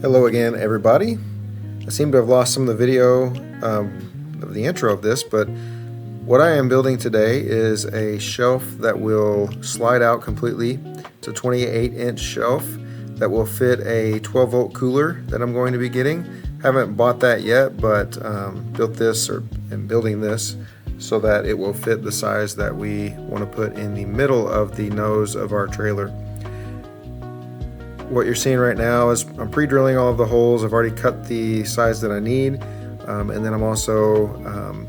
Hello again, everybody. I seem to have lost some of the video of the intro of this, but what I am building today is a shelf that will slide out completely. It's a 28-inch shelf that will fit a 12-volt cooler that I'm going to be getting. Haven't bought that yet, but built this or am building this so that it will fit the size that we want to put in the middle of the nose of our trailer. What you're seeing right now is I'm pre-drilling all of the holes. I've already cut the size that I need, and then I'm also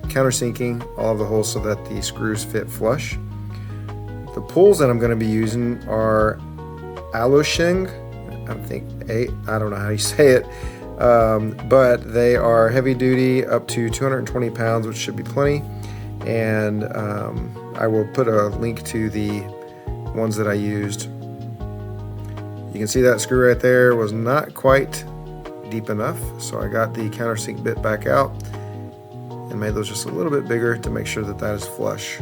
countersinking all of the holes so that the screws fit flush. The pulls that I'm going to be using are Alushing. I don't know how you say it, but they are heavy duty, up to 220 pounds, which should be plenty. And I will put a link to the ones that I used. You can see that screw right there was not quite deep enough, so I got the countersink bit back out and made those just a little bit bigger to make sure that that is flush.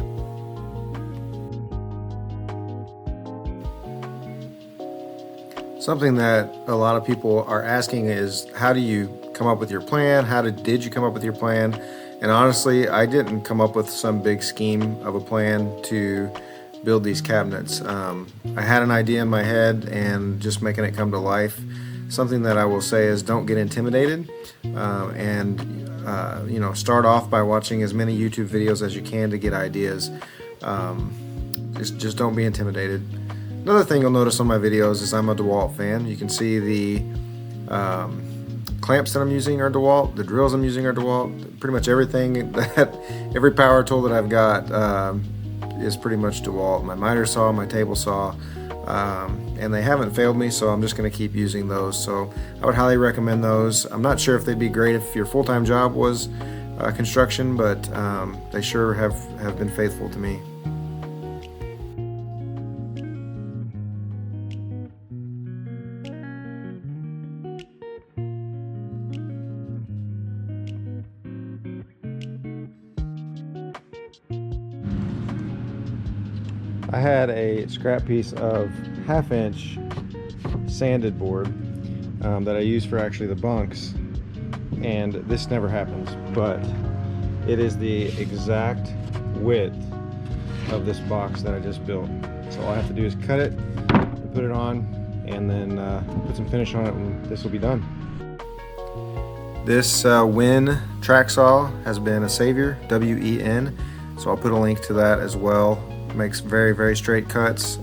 Something that a lot of people are asking is, how do you come up with your plan? Did you come up with your plan? And honestly, I didn't come up with some big scheme of a plan to build these cabinets. I had an idea in my head and just making it come to life. Something that I will say is, don't get intimidated, and start off by watching as many YouTube videos as you can to get ideas. Just don't be intimidated. Another thing you'll notice on my videos is I'm a DeWalt fan. You can see the clamps that I'm using are DeWalt, the drills I'm using are DeWalt. Pretty much everything every power tool that I've got is pretty much DeWalt. My miter saw, my table saw, and they haven't failed me, so I'm just going to keep using those. So I would highly recommend those. I'm not sure if they'd be great if your full-time job was construction, but they sure have been faithful to me. I had a scrap piece of 1/2-inch sanded board that I use for actually the bunks, and this never happens, but it is the exact width of this box that I just built. So all I have to do is cut it and put it on, and then put some finish on it, and this will be done. This WEN track saw has been a savior, WEN, so I'll put a link to that as well. Makes very, very straight cuts,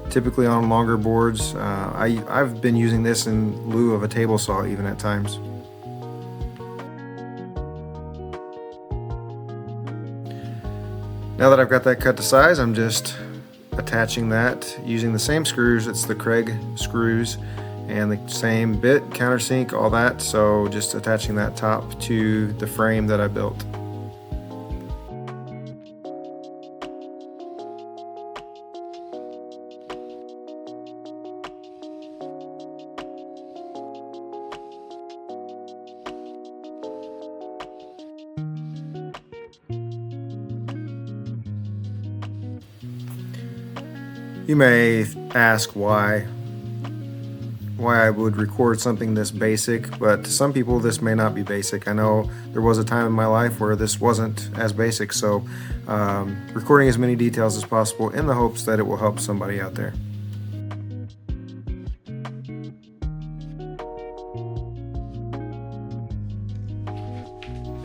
typically on longer boards. I've been using this in lieu of a table saw even at times. Now that I've got that cut to size, I'm just attaching that using the same screws. It's the Kreg screws and the same bit, countersink, all that. So just attaching that top to the frame that I built. You may ask why I would record something this basic, but to some people this may not be basic. I know there was a time in my life where this wasn't as basic, so recording as many details as possible in the hopes that it will help somebody out there.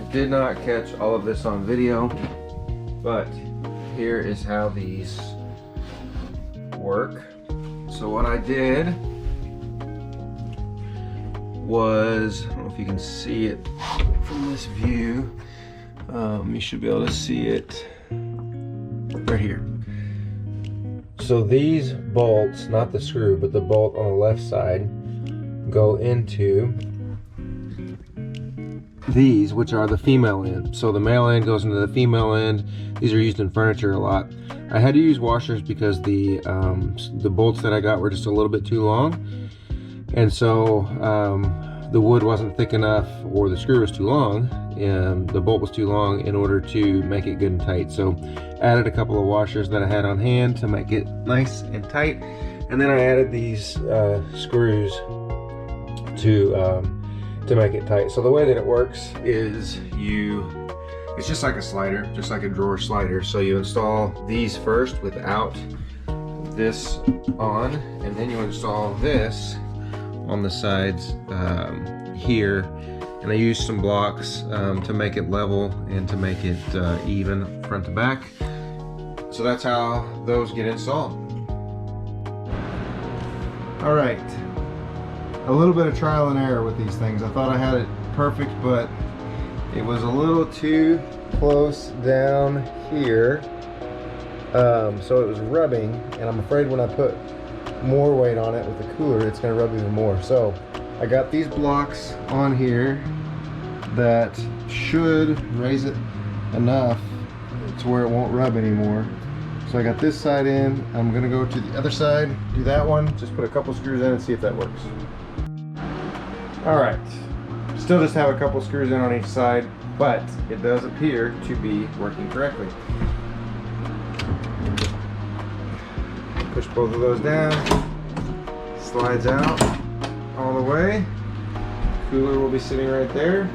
I did not catch all of this on video, but here is how these work. So what I did was, I don't know if you can see it from this view, you should be able to see it right here. So these bolts, not the screw, but the bolt on the left side, go into these, which are the female end. So the male end goes into the female end. These are used in furniture a lot. I had to use washers because the bolts that I got were just a little bit too long, and so the wood wasn't thick enough, or the screw was too long, and the bolt was too long in order to make it good and tight. So added a couple of washers that I had on hand to make it nice and tight, and then I added these screws to make it tight. So the way that it works is it's just like a slider, just like a drawer slider. So you install these first without this on, and then you install this on the sides here. And I use some blocks to make it level and to make it even front to back. So that's how those get installed. All right, a little bit of trial and error with these things. I thought I had it perfect, but it was a little too close down here. So it was rubbing, and I'm afraid when I put more weight on it with the cooler, it's gonna rub even more. So I got these blocks on here that should raise it enough to where it won't rub anymore. So I got this side in. I'm gonna go to the other side, do that one, just put a couple screws in and see if that works. All right, still just have a couple screws in on each side, but it does appear to be working correctly. Push both of those down, slides out all the way. Cooler will be sitting right there.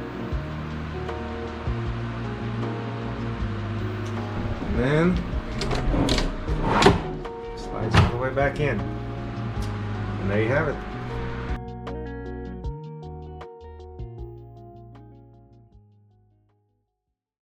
And then slides all the way back in. And there you have it.